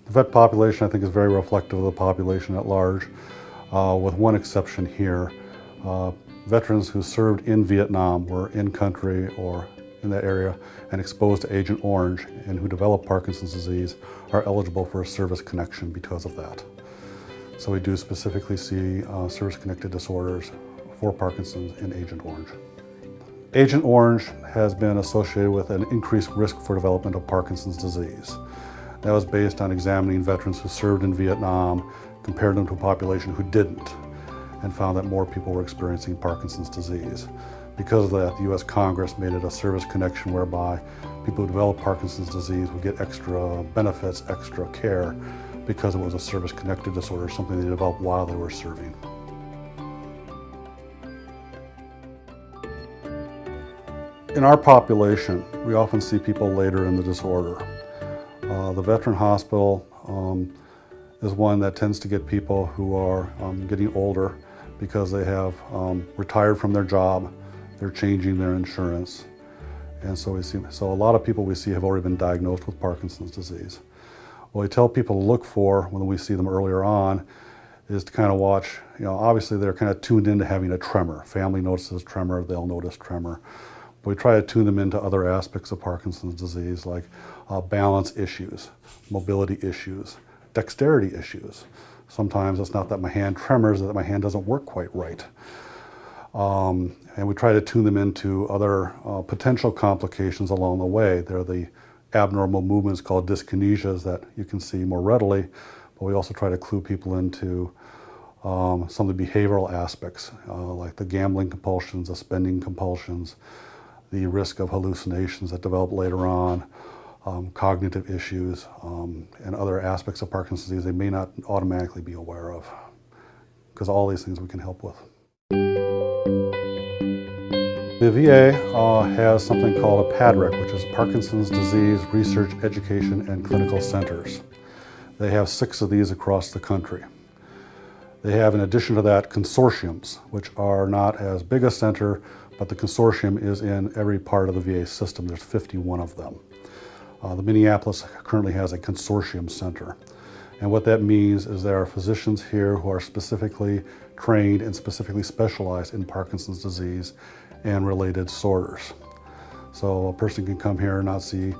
The vet population, I think, is very reflective of the population at large, with one exception here. Veterans who served in Vietnam, were in country or in that area and exposed to Agent Orange and who developed Parkinson's disease are eligible for a service connection because of that. So we do specifically see service-connected disorders for Parkinson's in Agent Orange. Agent Orange has been associated with an increased risk for development of Parkinson's disease. That was based on examining veterans who served in Vietnam, compared them to a population who didn't, and found that more people were experiencing Parkinson's disease. Because of that, the U.S. Congress made it a service connection whereby people who develop Parkinson's disease would get extra benefits, extra care, because it was a service-connected disorder, something they developed while they were serving. In our population, we often see people later in the disorder. The Veteran Hospital is one that tends to get people who are getting older because they have retired from their job, they're changing their insurance. And so a lot of people we see have already been diagnosed with Parkinson's disease. What we tell people to look for when we see them earlier on is to kind of watch, obviously they're kind of tuned into having a tremor. Family notices tremor, they'll notice tremor. But we try to tune them into other aspects of Parkinson's disease like balance issues, mobility issues, dexterity issues. Sometimes it's not that my hand tremors, that my hand doesn't work quite right. And we try to tune them into other potential complications along the way. There are the abnormal movements called dyskinesias that you can see more readily, but we also try to clue people into some of the behavioral aspects, like the gambling compulsions, the spending compulsions, the risk of hallucinations that develop later on, cognitive issues, and other aspects of Parkinson's disease they may not automatically be aware of, because all these things we can help with. The VA has something called a PADREC, which is Parkinson's Disease Research, Education, and Clinical Centers. They have 6 of these across the country. They have, in addition to that, consortiums, which are not as big a center, but the consortium is in every part of the VA system. There's 51 of them. The Minneapolis currently has a consortium center. And what that means is there are physicians here who are specifically trained and specifically specialized in Parkinson's disease and related disorders. So a person can come here and not see,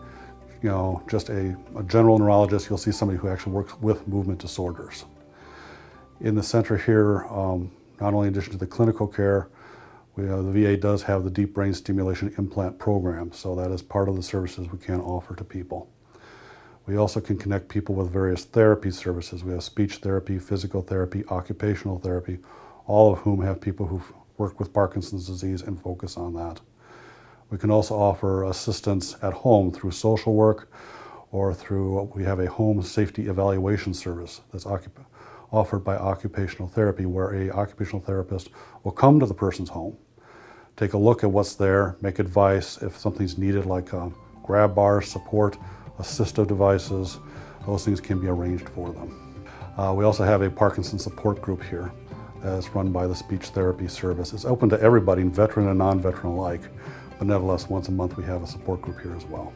just a general neurologist. You'll see somebody who actually works with movement disorders. In the center here, not only in addition to the clinical care, the VA does have the deep brain stimulation implant program, so that is part of the services we can offer to people. We also can connect people with various therapy services. We have speech therapy, physical therapy, occupational therapy, all of whom have people who work with Parkinson's disease and focus on that. We can also offer assistance at home through social work or we have a home safety evaluation service that's offered by occupational therapy, where an occupational therapist will come to the person's home, take a look at what's there, make advice if something's needed, like grab bars, support, assistive devices. Those things can be arranged for them. We also have a Parkinson support group here that's run by the speech therapy service. It's open to everybody, veteran and non-veteran alike, but nevertheless, once a month we have a support group here as well.